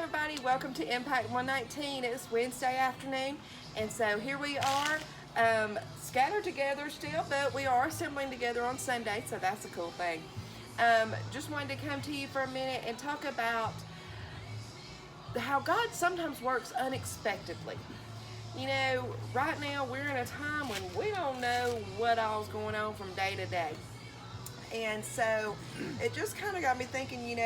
everybody. Welcome to Impact 119. It's Wednesday afternoon, and so here we are, scattered together still, but we are assembling together on Sunday, so that's a cool thing. Just wanted to come to you for a minute and talk about how God sometimes works unexpectedly. You know, right now we're in a time when we don't know what all's going on from day to day. And so it just kind of got me thinking,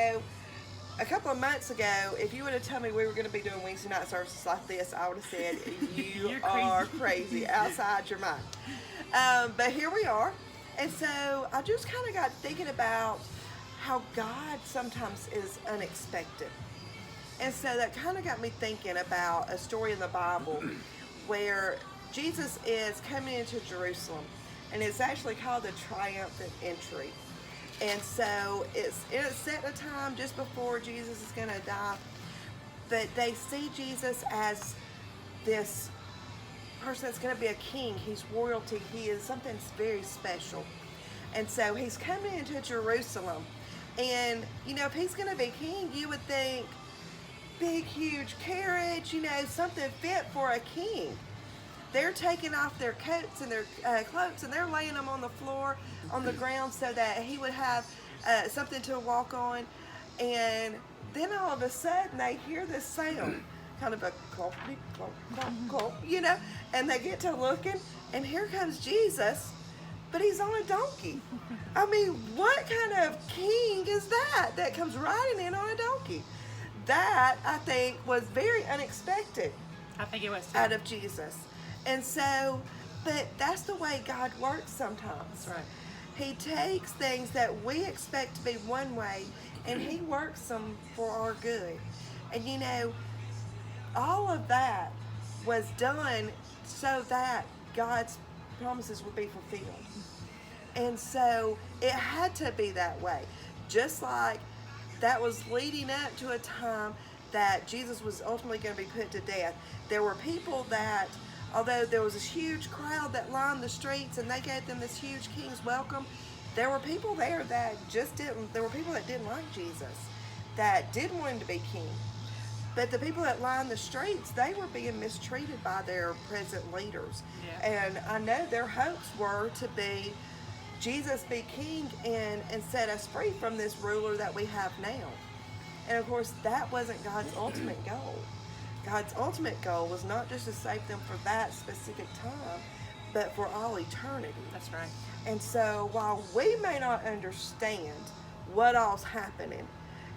a couple of months ago, if you would have told me we were going to be doing Wednesday night services like this, I would have said, you are crazy, outside your mind. But here we are. And so I just kind of got thinking about how God sometimes is unexpected. And so that kind of got me thinking about a story in the Bible where Jesus is coming into Jerusalem. And it's actually called the Triumphant Entry. And so it's set a time just before Jesus is going to die. But they see Jesus as this person that's going to be a king. He's royalty. He is something very special. And so he's coming into Jerusalem. And, if he's going to be king, you would think big, huge carriage, something fit for a king. They're taking off their coats and their cloaks, and they're laying them on the floor, on the ground, so that he would have something to walk on. And then all of a sudden, they hear this sound, kind of a clop, clop, clop, clop, and they get to looking, and here comes Jesus, but he's on a donkey. I mean, what kind of king is that comes riding in on a donkey? That, I think, was very unexpected. I think it was too. Out of Jesus. And so, but that's the way God works sometimes. That's right. He takes things that we expect to be one way, and he works them for our good. And all of that was done so that God's promises would be fulfilled. And so it had to be that way. Just like that was leading up to a time that Jesus was ultimately going to be put to death. There were people that, although there was this huge crowd that lined the streets and they gave them this huge king's welcome, there were people there that there were people that didn't like Jesus, that didn't want him to be king. But the people that lined the streets, they were being mistreated by their present leaders. Yeah. And I know their hopes were to be Jesus be king and set us free from this ruler that we have now. And of course, that wasn't God's ultimate goal. God's ultimate goal was not just to save them for that specific time, but for all eternity. That's right. And so while we may not understand what all's happening,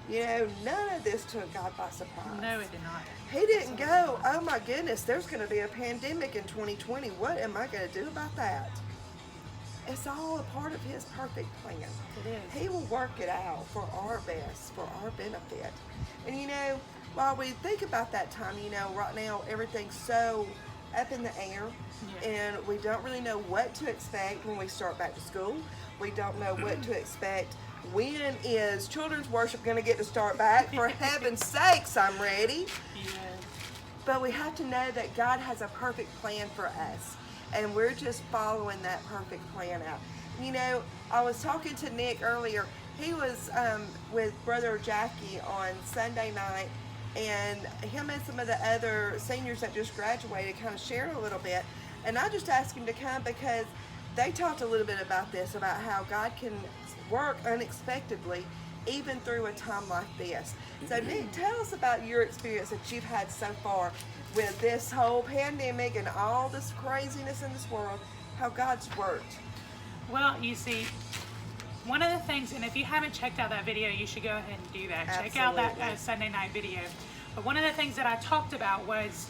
none of this took God by surprise. No, it did not. He didn't go, oh my goodness, there's going to be a pandemic in 2020. What am I going to do about that? It's all a part of his perfect plan. It is. He will work it out for our best, for our benefit. And while we think about that time, right now everything's so up in the air, Yeah. and we don't really know what to expect when we start back to school. We don't know what to expect. When is children's worship going to get to start back? For heaven's sakes, I'm ready. Yes. But we have to know that God has a perfect plan for us. And we're just following that perfect plan out. I was talking to Nick earlier. He was with Brother Jackie on Sunday night, and him and some of the other seniors that just graduated kind of shared a little bit. And I just asked him to come because they talked a little bit about this, about how God can work unexpectedly even through a time like this. So Nick, tell us about your experience that you've had so far with this whole pandemic and all this craziness in this world, how God's worked. Well, you see, one of the things, and if you haven't checked out that video, you should go ahead and do that. Absolutely. Check out that Sunday night video. But one of the things that I talked about was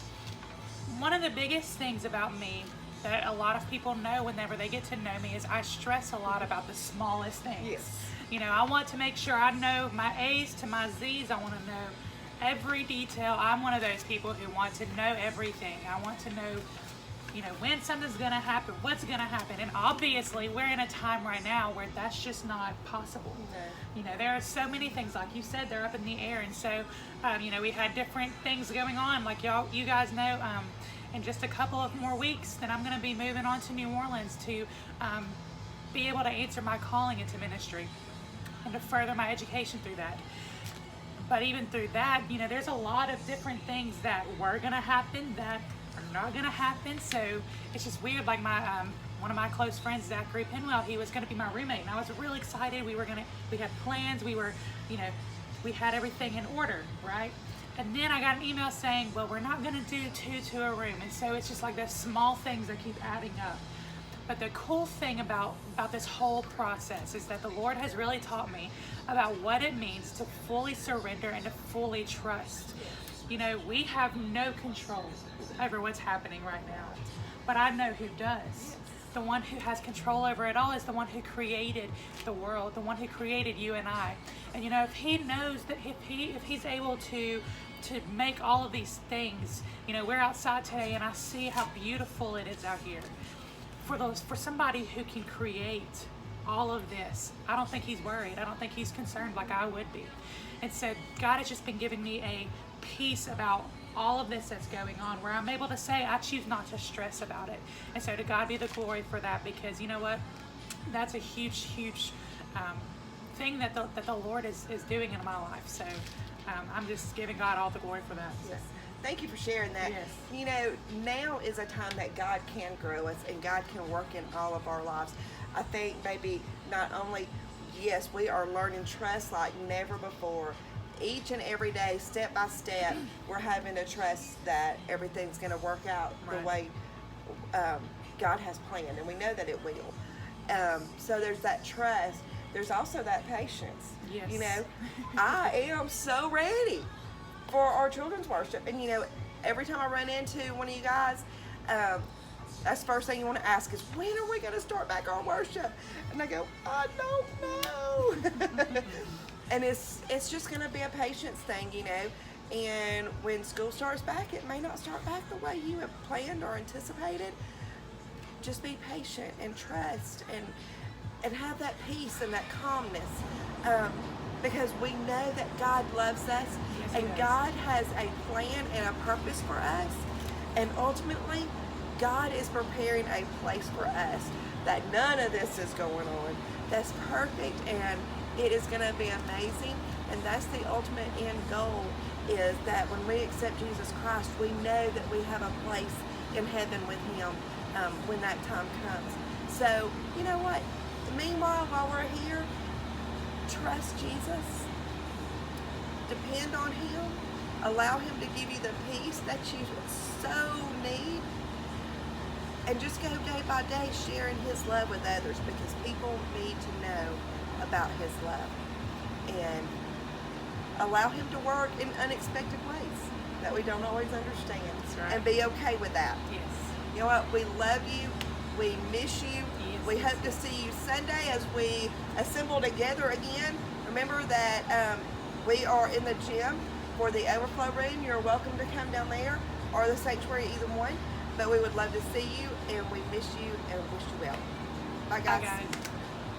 one of the biggest things about me that a lot of people know whenever they get to know me is I stress a lot about the smallest things. Yes. I want to make sure I know my A's to my Z's. I want to know every detail. I'm one of those people who want to know everything. I want to know, when something's going to happen, what's going to happen. And obviously, we're in a time right now where that's just not possible. No. There are so many things, like you said, they're up in the air. And so, we had different things going on. Like you guys know, in just a couple of more weeks, then I'm going to be moving on to New Orleans to be able to answer my calling into ministry and to further my education through that. But even through that, there's a lot of different things that were gonna happen that are not gonna happen. So it's just weird. Like my one of my close friends, Zachary Penwell, he was gonna be my roommate, and I was really excited. We had plans. We had everything in order, right? And then I got an email saying, well, we're not gonna do 2 to a room. And so it's just like those small things that keep adding up. But the cool thing about this whole process is that the Lord has really taught me about what it means to fully surrender and to fully trust. We have no control over what's happening right now, but I know who does. The one who has control over it all is the one who created the world, the one who created you and I. And if he knows that if he's able to make all of these things, we're outside today and I see how beautiful it is out here. For somebody who can create all of this, I don't think he's worried. I don't think he's concerned like I would be. And so God has just been giving me a peace about all of this that's going on, where I'm able to say I choose not to stress about it. And so to God be the glory for that, because you know what, that's a huge thing that the Lord is doing in my life. So I'm just giving God all the glory for that. Yes. Thank you for sharing that. Yes. Now is a time that God can grow us and God can work in all of our lives. I think maybe not only, yes, we are learning trust like never before. Each and every day, step by step, we're having to trust that everything's going to work out the way God has planned, and we know that it will. So there's that trust. There's also that patience. Yes. I am so ready for our children's worship. And every time I run into one of you guys, that's the first thing you want to ask is, when are we going to start back our worship? And I go, I don't know. And it's just going to be a patience thing, and when school starts back, it may not start back the way you have planned or anticipated. Just be patient and trust and have that peace and that calmness, because we know that God loves us. Yes, and God has a plan and a purpose for us, and ultimately God is preparing a place for us that none of this is going on. That's perfect, and it is going to be amazing. And that's the ultimate end goal, is that when we accept Jesus Christ, we know that we have a place in heaven with him when that time comes. So you know what, meanwhile, while we're here, trust Jesus, depend on him, allow him to give you the peace that you so need, and just go day by day sharing his love with others, because people need to know about his love, and allow him to work in unexpected ways that we don't always understand. That's right. And be okay with that. Yes. You know what, we love you, we miss you. Yes. We hope to see you Sunday as we assemble together again. Remember that we are in the gym for the overflow room. You're welcome to come down there, or the sanctuary, either one. But we would love to see you, and we miss you and wish you well. Bye, guys. Bye, guys.